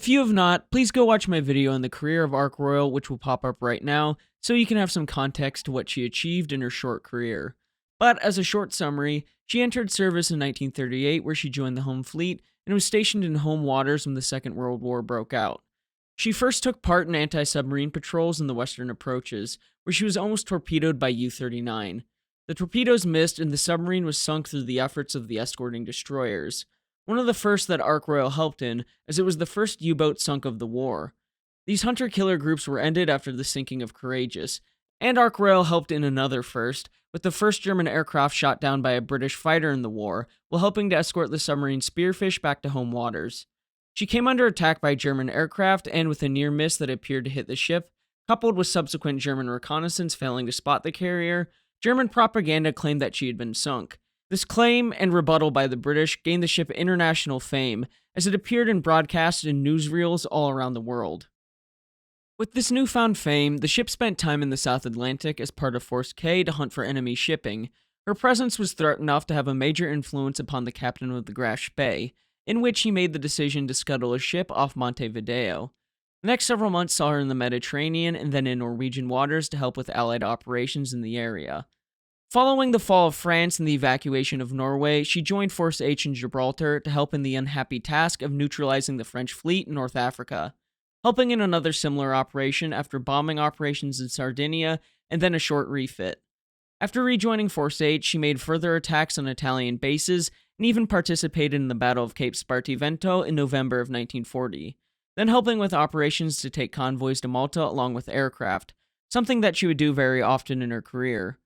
If you have not, please go watch my video on the career of Ark Royal, which will pop up right now, so you can have some context to what she achieved in her short career. But as a short summary, she entered service in 1938 where she joined the Home Fleet and was stationed in home waters when the Second World War broke out. She first took part in anti-submarine patrols in the western approaches, where she was almost torpedoed by U-39. The torpedoes missed and the submarine was sunk through the efforts of the escorting destroyers. One of the first that Ark Royal helped in, as it was the first U-boat sunk of the war. These hunter-killer groups were ended after the sinking of Courageous, and Ark Royal helped in another first, with the first German aircraft shot down by a British fighter in the war, while helping to escort the submarine Spearfish back to home waters. She came under attack by German aircraft, and with a near miss that appeared to hit the ship, coupled with subsequent German reconnaissance failing to spot the carrier, German propaganda claimed that she had been sunk. This claim and rebuttal by the British gained the ship international fame, as it appeared in broadcasts and newsreels all around the world. With this newfound fame, the ship spent time in the South Atlantic as part of Force K to hunt for enemy shipping. Her presence was threatened enough to have a major influence upon the captain of the Grash Bay, in which he made the decision to scuttle a ship off Montevideo. The next several months saw her in the Mediterranean and then in Norwegian waters to help with Allied operations in the area. Following the fall of France and the evacuation of Norway, she joined Force H in Gibraltar to help in the unhappy task of neutralizing the French fleet in North Africa, helping in another similar operation after bombing operations in Sardinia and then a short refit. After rejoining Force H, she made further attacks on Italian bases and even participated in the Battle of Cape Spartivento in November of 1940, then helping with operations to take convoys to Malta along with aircraft, something that she would do very often in her career.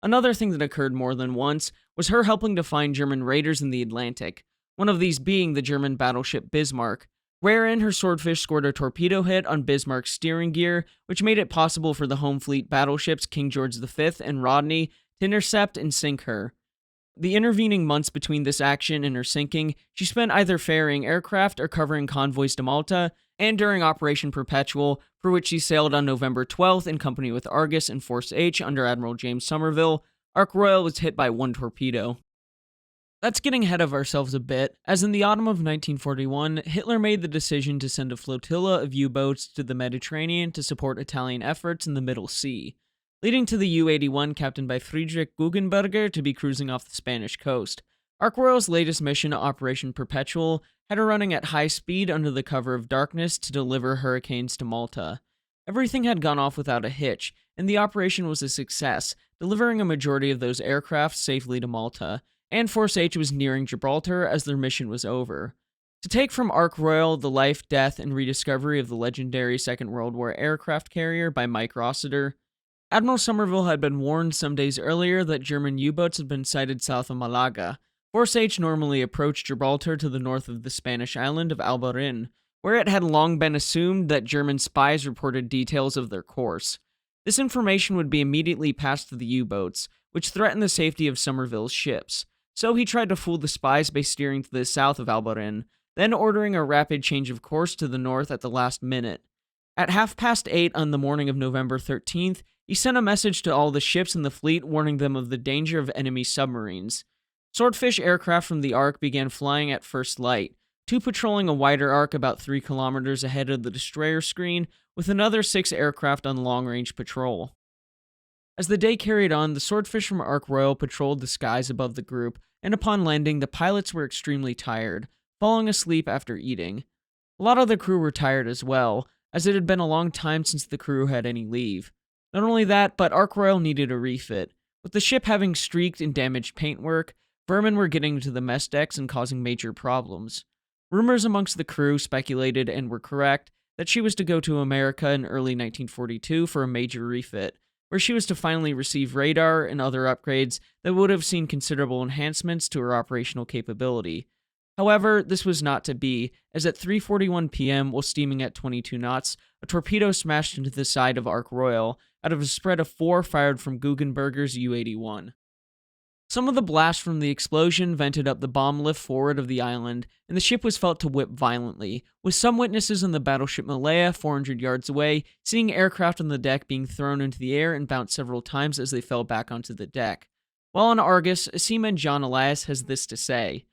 Another thing that occurred more than once was her helping to find German raiders in the Atlantic, one of these being the German battleship Bismarck, wherein her Swordfish scored a torpedo hit on Bismarck's steering gear, which made it possible for the home fleet battleships King George V and Rodney to intercept and sink her. The intervening months between this action and her sinking, she spent either ferrying aircraft or covering convoys to Malta, and during Operation Perpetual, for which she sailed on November 12th in company with Argus and Force H under Admiral James Somerville, Ark Royal was hit by one torpedo. That's getting ahead of ourselves a bit, as in the autumn of 1941, Hitler made the decision to send a flotilla of U-boats to the Mediterranean to support Italian efforts in the Middle Sea, leading to the U-81 captained by Friedrich Guggenberger to be cruising off the Spanish coast. Ark Royal's latest mission, Operation Perpetual, had her running at high speed under the cover of darkness to deliver hurricanes to Malta. Everything had gone off without a hitch, and the operation was a success, delivering a majority of those aircraft safely to Malta, and Force H was nearing Gibraltar as their mission was over. To take from Ark Royal the life, death, and rediscovery of the legendary Second World War aircraft carrier by Mike Rossiter, Admiral Somerville had been warned some days earlier that German U-boats had been sighted south of Malaga. Force H normally approached Gibraltar to the north of the Spanish island of Albarin, where it had long been assumed that German spies reported details of their course. This information would be immediately passed to the U-boats, which threatened the safety of Somerville's ships. So he tried to fool the spies by steering to the south of Albarin, then ordering a rapid change of course to the north at the last minute. At 8:30 on the morning of November 13th, he sent a message to all the ships in the fleet warning them of the danger of enemy submarines. Swordfish aircraft from the Ark began flying at first light, two patrolling a wider arc about 3 kilometers ahead of the destroyer screen, with another 6 aircraft on long-range patrol. As the day carried on, the Swordfish from Ark Royal patrolled the skies above the group, and upon landing, the pilots were extremely tired, falling asleep after eating. A lot of the crew were tired as well, as it had been a long time since the crew had any leave. Not only that, but Ark Royal needed a refit. With the ship having streaked and damaged paintwork, vermin were getting to the mess decks and causing major problems. Rumors amongst the crew speculated, and were correct, that she was to go to America in early 1942 for a major refit, where she was to finally receive radar and other upgrades that would have seen considerable enhancements to her operational capability. However, this was not to be, as at 3:41 p.m., while steaming at 22 knots, a torpedo smashed into the side of Ark Royal out of a spread of 4 fired from Guggenberger's U-81. Some of the blast from the explosion vented up the bomb lift forward of the island, and the ship was felt to whip violently, with some witnesses on the battleship Malaya 400 yards away seeing aircraft on the deck being thrown into the air and bounced several times as they fell back onto the deck. While on Argus, seaman John Elias has this to say: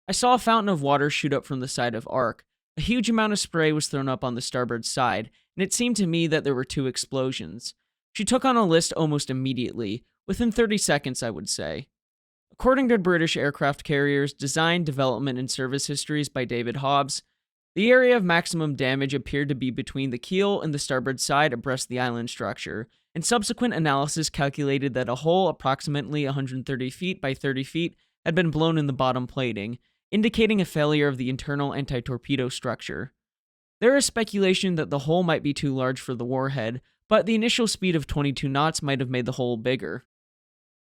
"I saw a fountain of water shoot up from the side of Ark. A huge amount of spray was thrown up on the starboard side, and it seemed to me that there were 2 explosions. She took on a list almost immediately, within 30 seconds, I would say. According to British aircraft carriers, Design, Development, and Service Histories by David Hobbs, the area of maximum damage appeared to be between the keel and the starboard side abreast the island structure, and subsequent analysis calculated that a hole approximately 130 feet by 30 feet had been blown in the bottom plating, indicating a failure of the internal anti-torpedo structure. There is speculation that the hole might be too large for the warhead, but the initial speed of 22 knots might have made the hole bigger.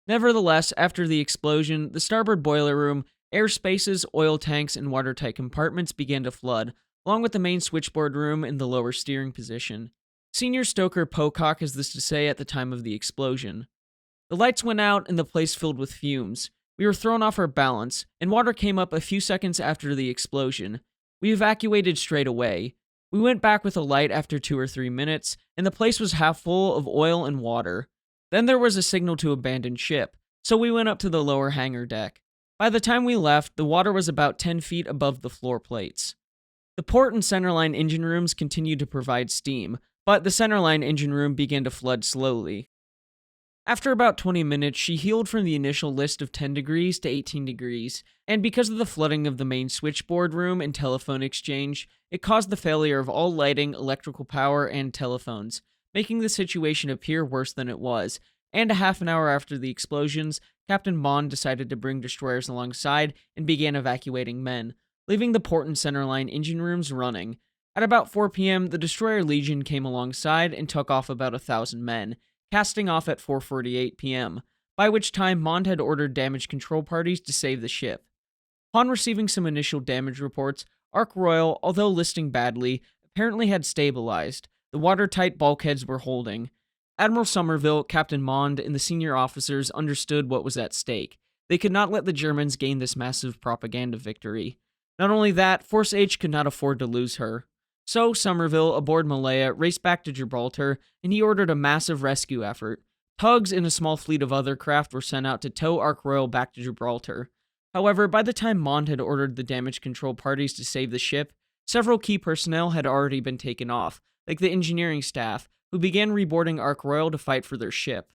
Nevertheless, after the explosion, the starboard boiler room, air spaces, oil tanks, and watertight compartments began to flood, along with the main switchboard room and the lower steering position. Senior stoker Pocock has this to say at the time of the explosion. The lights went out and the place filled with fumes. We were thrown off our balance, and water came up a few seconds after the explosion. We evacuated straight away. We went back with a light after 2 or 3 minutes, and the place was half full of oil and water. Then there was a signal to abandon ship, so we went up to the lower hangar deck. By the time we left, the water was about 10 feet above the floor plates. The port and centerline engine rooms continued to provide steam, but the centerline engine room began to flood slowly. After about 20 minutes, she healed from the initial list of 10 degrees to 18 degrees, and because of the flooding of the main switchboard room and telephone exchange, it caused the failure of all lighting, electrical power, and telephones, making the situation appear worse than it was, and a half an hour after the explosions, Captain Bond decided to bring destroyers alongside and began evacuating men, leaving the port and centerline engine rooms running. At about 4 p.m., the destroyer Legion came alongside and took off about 1,000 men, casting off at 4:48 p.m., by which time Bond had ordered damage control parties to save the ship. Upon receiving some initial damage reports, Ark Royal, although listing badly, apparently had stabilized. The watertight bulkheads were holding. Admiral Somerville, Captain Bond, and the senior officers understood what was at stake. They could not let the Germans gain this massive propaganda victory. Not only that, Force H could not afford to lose her. So Somerville, aboard Malaya, raced back to Gibraltar, and he ordered a massive rescue effort. Tugs and a small fleet of other craft were sent out to tow Ark Royal back to Gibraltar. However, by the time Bond had ordered the damage control parties to save the ship, several key personnel had already been taken off, like the engineering staff, who began reboarding Ark Royal to fight for their ship.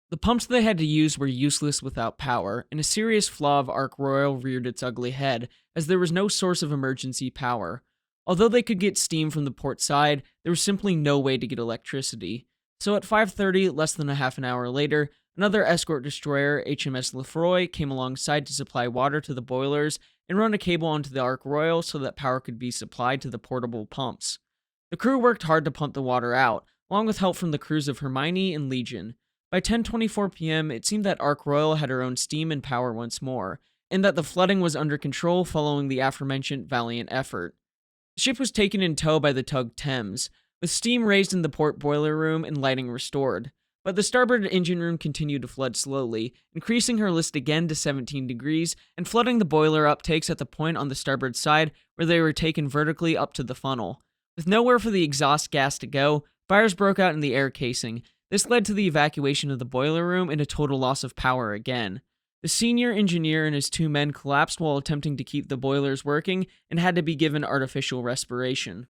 The pumps they had to use were useless without power, and a serious flaw of Ark Royal reared its ugly head, as there was no source of emergency power. Although they could get steam from the port side, there was simply no way to get electricity. So at 5:30, less than a half an hour later, another escort destroyer, HMS Lefroy, came alongside to supply water to the boilers and run a cable onto the Ark Royal so that power could be supplied to the portable pumps. The crew worked hard to pump the water out, along with help from the crews of Hermione and Legion. By 10:24 p.m., it seemed that Ark Royal had her own steam and power once more, and that the flooding was under control following the aforementioned valiant effort. The ship was taken in tow by the tug Thames, with steam raised in the port boiler room and lighting restored. But the starboard engine room continued to flood slowly, increasing her list again to 17 degrees and flooding the boiler uptakes at the point on the starboard side where they were taken vertically up to the funnel. With nowhere for the exhaust gas to go, fires broke out in the air casing. This led to the evacuation of the boiler room and a total loss of power again. The senior engineer and his 2 men collapsed while attempting to keep the boilers working and had to be given artificial respiration.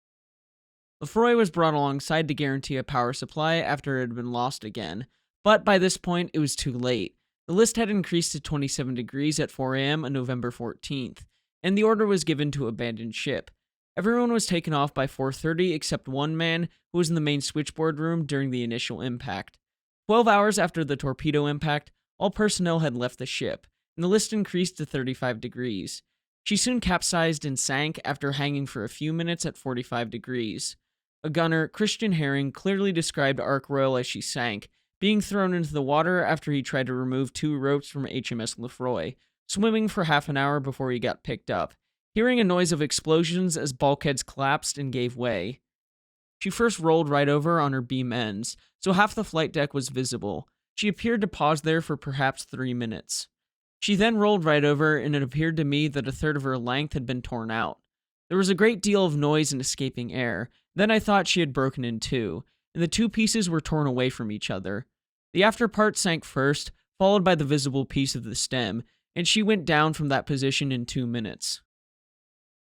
Lefroy was brought alongside to guarantee a power supply after it had been lost again, but by this point it was too late. The list had increased to 27 degrees at 4 a.m. on November 14th, and the order was given to abandon ship. Everyone was taken off by 4:30 except one man who was in the main switchboard room during the initial impact. 12 hours after the torpedo impact, all personnel had left the ship, and the list increased to 35 degrees. She soon capsized and sank after hanging for a few minutes at 45 degrees. A gunner, Christian Herring, clearly described Ark Royal as she sank, being thrown into the water after he tried to remove 2 ropes from HMS Lefroy, swimming for half an hour before he got picked up, hearing a noise of explosions as bulkheads collapsed and gave way. She first rolled right over on her beam ends, so half the flight deck was visible. She appeared to pause there for perhaps 3 minutes. She then rolled right over, and it appeared to me that a third of her length had been torn out. There was a great deal of noise and escaping air. Then I thought she had broken in 2, and the 2 pieces were torn away from each other. The after part sank first, followed by the visible piece of the stem, and she went down from that position in 2 minutes.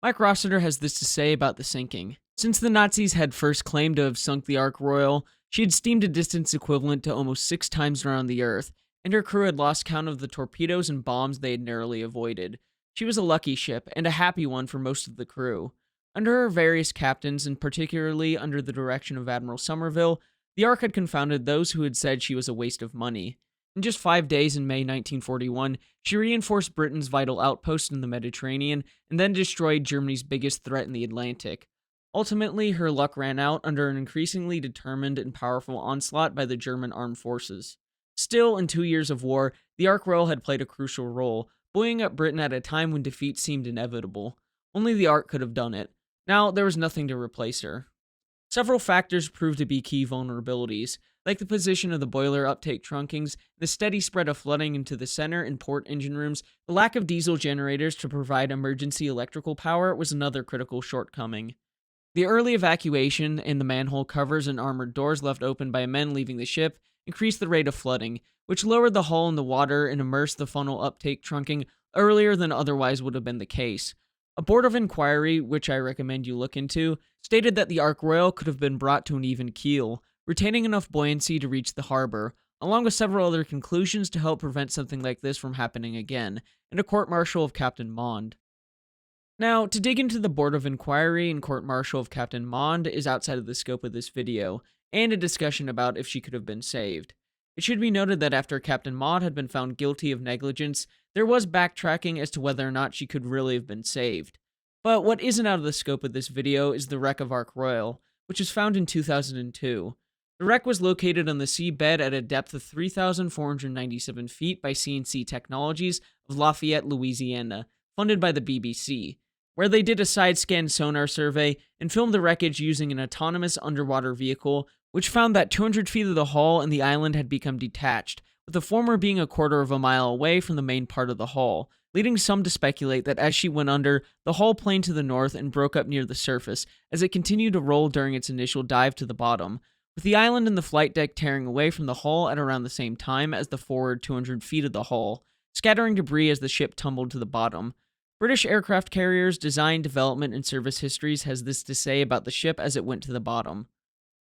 Mike Rossiter has this to say about the sinking. Since the Nazis had first claimed to have sunk the Ark Royal, she had steamed a distance equivalent to almost 6 times around the Earth, and her crew had lost count of the torpedoes and bombs they had narrowly avoided. She was a lucky ship, and a happy one for most of the crew. Under her various captains, and particularly under the direction of Admiral Somerville, the Ark had confounded those who had said she was a waste of money. In just 5 days in May 1941, she reinforced Britain's vital outpost in the Mediterranean and then destroyed Germany's biggest threat in the Atlantic. Ultimately, her luck ran out under an increasingly determined and powerful onslaught by the German armed forces. Still, in 2 years of war, the Ark Royal had played a crucial role, buoying up Britain at a time when defeat seemed inevitable. Only the Ark could have done it. Now, there was nothing to replace her. Several factors proved to be key vulnerabilities, like the position of the boiler uptake trunkings, the steady spread of flooding into the center and port engine rooms. The lack of diesel generators to provide emergency electrical power was another critical shortcoming. The early evacuation and the manhole covers and armored doors left open by men leaving the ship increased the rate of flooding, which lowered the hull in the water and immersed the funnel uptake trunking earlier than otherwise would have been the case. A board of inquiry, which I recommend you look into, stated that the Ark Royal could have been brought to an even keel, retaining enough buoyancy to reach the harbor, along with several other conclusions to help prevent something like this from happening again, and a court-martial of Captain Mond. Now, to dig into the board of inquiry and court-martial of Captain Mond is outside of the scope of this video, and a discussion about if she could have been saved. It should be noted that after Captain Mond had been found guilty of negligence, there was backtracking as to whether or not she could really have been saved. But what isn't out of the scope of this video is the wreck of Ark Royal, which was found in 2002. The wreck was located on the seabed at a depth of 3,497 feet by C&C Technologies of Lafayette, Louisiana, funded by the BBC, where they did a side-scan sonar survey and filmed the wreckage using an autonomous underwater vehicle, which found that 200 feet of the hull and the island had become detached, with the former being a quarter of a mile away from the main part of the hull, leading some to speculate that as she went under, the hull planed to the north and broke up near the surface as it continued to roll during its initial dive to the bottom, with the island and the flight deck tearing away from the hull at around the same time as the forward 200 feet of the hull, scattering debris as the ship tumbled to the bottom. British aircraft carriers' design, development, and service histories has this to say about the ship as it went to the bottom.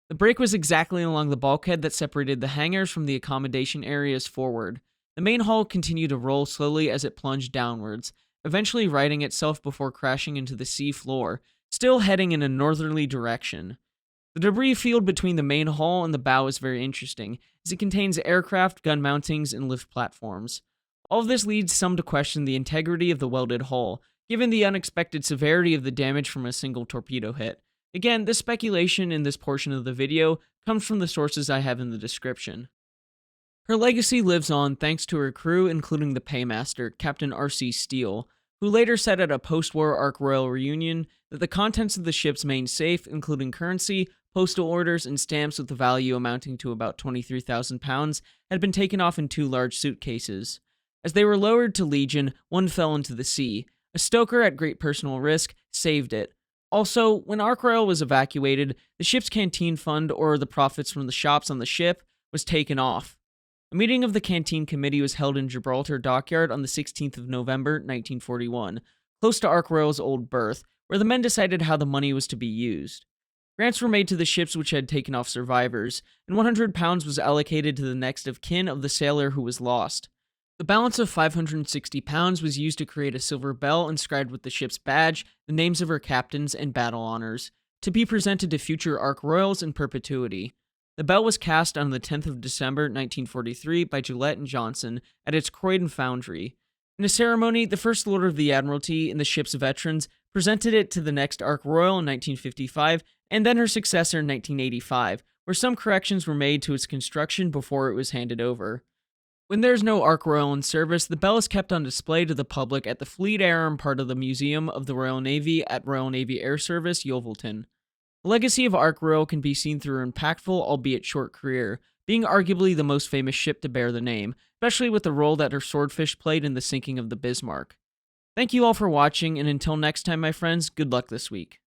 The break was exactly along the bulkhead that separated the hangars from the accommodation areas forward. The main hull continued to roll slowly as it plunged downwards, eventually righting itself before crashing into the sea floor, still heading in a northerly direction. The debris field between the main hull and the bow is very interesting, as it contains aircraft, gun mountings, and lift platforms. All of this leads some to question the integrity of the welded hull, given the unexpected severity of the damage from a single torpedo hit. Again, this speculation in this portion of the video comes from the sources I have in the description. Her legacy lives on thanks to her crew, including the paymaster, Captain R.C. Steele, who later said at a post-war Ark Royal reunion that the contents of the ship's main safe, including currency, postal orders, and stamps with a value amounting to about £23,000, had been taken off in 2 large suitcases. As they were lowered to Legion, one fell into the sea. A stoker, at great personal risk, saved it. Also, when Ark Royal was evacuated, the ship's canteen fund, or the profits from the shops on the ship, was taken off. A meeting of the canteen committee was held in Gibraltar Dockyard on the 16th of November, 1941, close to Ark Royal's old berth, where the men decided how the money was to be used. Grants were made to the ships which had taken off survivors, and £100 was allocated to the next of kin of the sailor who was lost. The balance of £560 was used to create a silver bell inscribed with the ship's badge, the names of her captains, and battle honors, to be presented to future Ark Royals in perpetuity. The bell was cast on the 10th of December 1943 by Gillette and Johnson at its Croydon foundry. In a ceremony, the First Lord of the Admiralty and the ship's veterans presented it to the next Ark Royal in 1955, and then her successor in 1985, where some corrections were made to its construction before it was handed over. When there's no Ark Royal in service, the bell is kept on display to the public at the Fleet Air Arm part of the Museum of the Royal Navy at Royal Navy Air Service, Yeovilton. The legacy of Ark Royal can be seen through her impactful, albeit short career, being arguably the most famous ship to bear the name, especially with the role that her swordfish played in the sinking of the Bismarck. Thank you all for watching, and until next time, my friends, good luck this week.